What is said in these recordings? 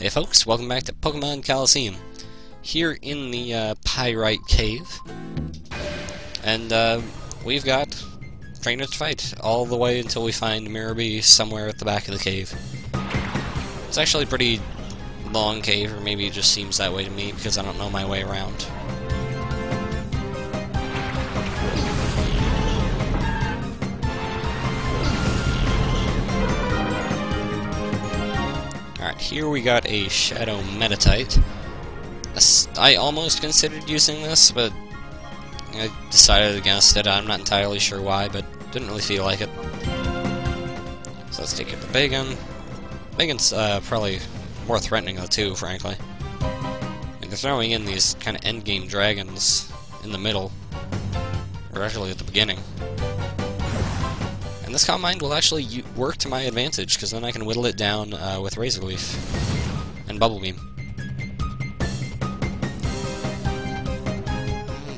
Hey folks, welcome back to Pokémon Colosseum. Here in the Pyrite Cave. And we've got trainers to fight all the way until we find Mirror B somewhere at the back of the cave. It's actually a pretty long cave, or maybe it just seems that way to me because I don't know my way around. Alright, here we got a Shadow Metatite. I almost considered using this, but I decided against it. I'm not entirely sure why, but didn't really feel like it. So let's take it to Bagon. Bagon's probably more threatening of the two, frankly. And they're throwing in these kind of endgame dragons in the middle, or actually at the beginning. And this Calm Mind will actually work to my advantage, because then I can whittle it down with Razor Leaf and Bubble Beam.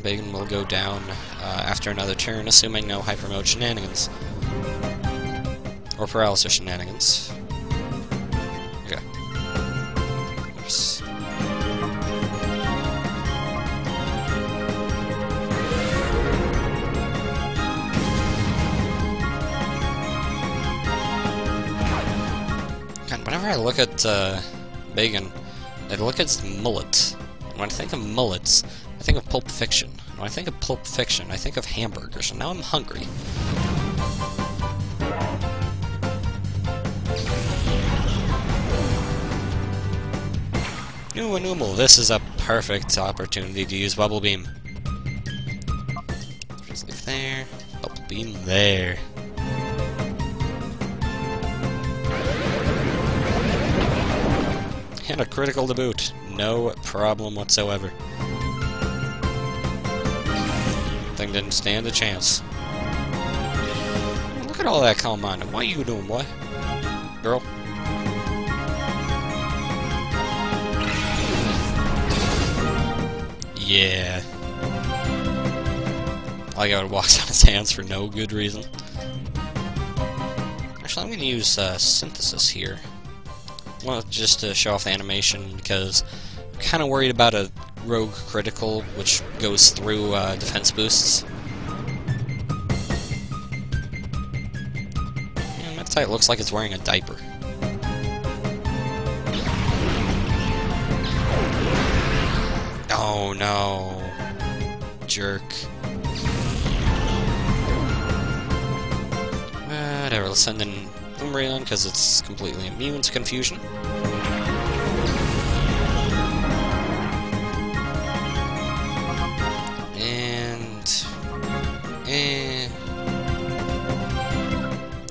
Bagon will go down after another turn, assuming no Hyper Mode shenanigans. Or Paralysis shenanigans. Okay. Oops. Whenever I look at Bagon, I look at his mullet. And when I think of mullets, I think of Pulp Fiction. And when I think of Pulp Fiction, I think of hamburgers, and now I'm hungry. Noomal, this is a perfect opportunity to use Bubble Beam. Just leave there, Bubble Beam there. And a critical to boot. No problem whatsoever. Thing didn't stand a chance. Look at all that Calm Mind. What are you doing, boy? Girl? Yeah. Like I would walk on his hands for no good reason. Actually, I'm going to use Synthesis here. Well, just to show off the animation, because I'm kind of worried about a rogue critical, which goes through defense boosts. And Metatite looks like it's wearing a diaper. Oh no. Jerk. Whatever, let's send in Umbreon, because it's completely immune to confusion.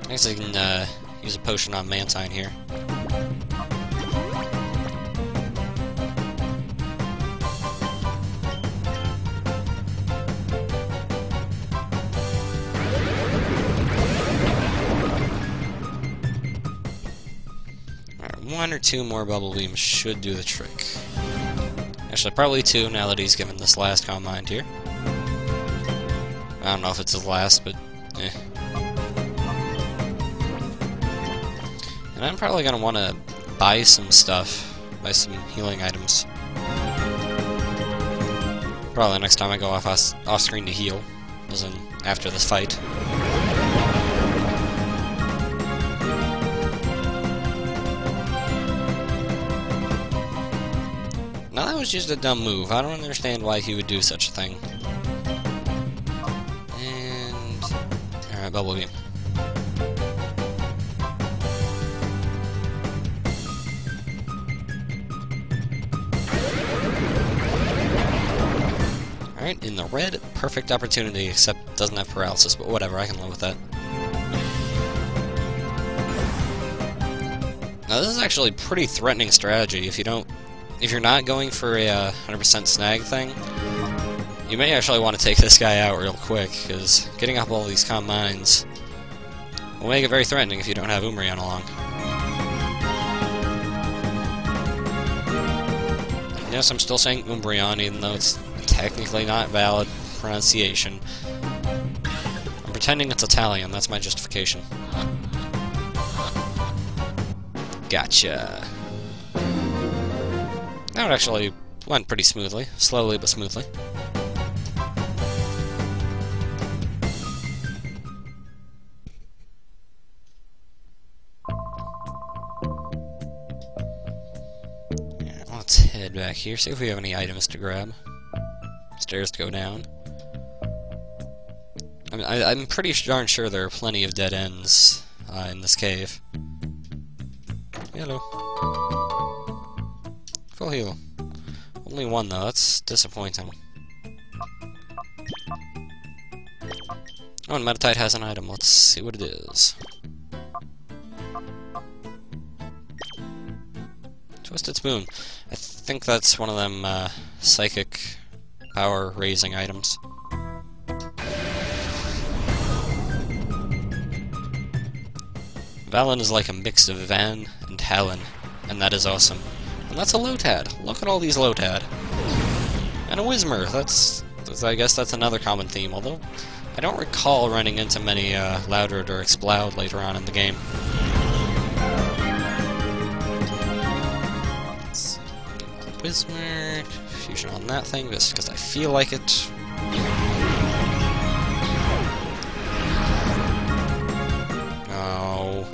I guess I can use a potion on Mantine here. Alright, one or two more Bubble Beams should do the trick. Actually, probably two now that he's given this last Calm Mind here. I don't know if it's his last, but eh. And I'm probably going to want to buy some stuff, buy some healing items. Probably next time I go off screen to heal, as in after this fight. Now that was just a dumb move. I don't understand why he would do such a thing. And alright, Bubble Beam. Alright, in the red, perfect opportunity, except it doesn't have paralysis, but whatever, I can live with that. Now this is actually a pretty threatening strategy. If you're not going for a 100% snag thing, you may actually want to take this guy out real quick, because getting up all these Calm Minds will make it very threatening if you don't have Umbreon along. Yes, I'm still saying Umbreon, even though it's technically not valid pronunciation. I'm pretending it's Italian, that's my justification. Gotcha. That actually went pretty smoothly. Slowly but smoothly. Yeah, let's head back here, see if we have any items to grab. Stairs to go down. I mean, I'm pretty darn sure there are plenty of dead ends in this cave. Hello. Full heal. Only one though, that's disappointing. Oh, and Metatite has an item. Let's see what it is. Twisted Spoon. I think that's one of them psychic power raising items. Valen is like a mix of Van and Talon, and that is awesome. And that's a Lotad. Look at all these Lotad. And a Whismer. I guess that's another common theme, although I don't recall running into many Loudred or Exploud later on in the game. Let's see. Whismer. Fusion on that thing, just because I feel like it. No.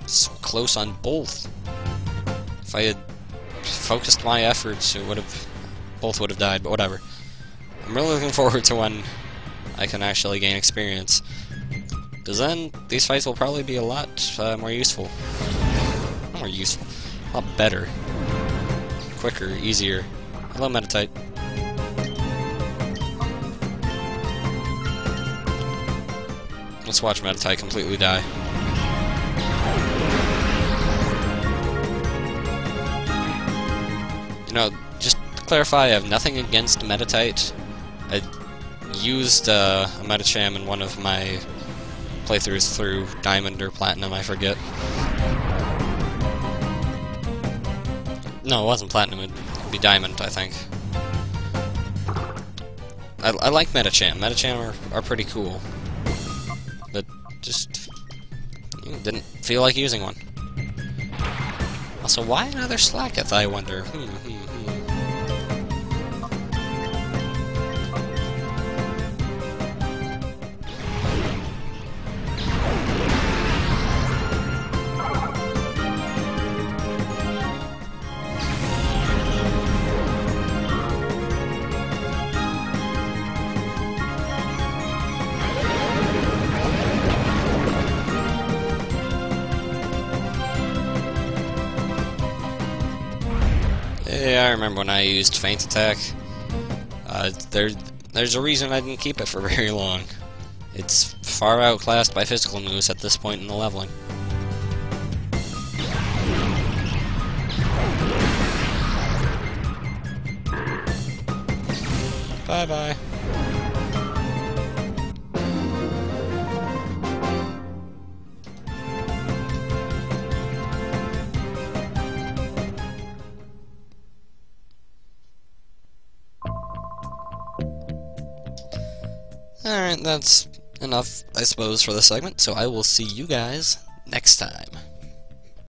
So close on both. If I had focused my efforts, both would have died, but whatever. I'm really looking forward to when I can actually gain experience, because then these fights will probably be a lot more useful. Not more useful, a lot better. Quicker, easier. Hello, Metatite. Let's watch Metatite completely die. You know, just to clarify, I have nothing against Metatite. I used a Metacham in one of my playthroughs through Diamond or Platinum, I forget. No, it wasn't Platinum, it'd be Diamond, I think. I like Metacham. Metacham are pretty cool. But just didn't feel like using one. Also, why another Slacketh, I wonder? Yeah, I remember when I used Feint Attack. There's a reason I didn't keep it for very long. It's far outclassed by physical moves at this point in the leveling. Bye-bye. Alright, that's enough, I suppose, for this segment, so I will see you guys next time.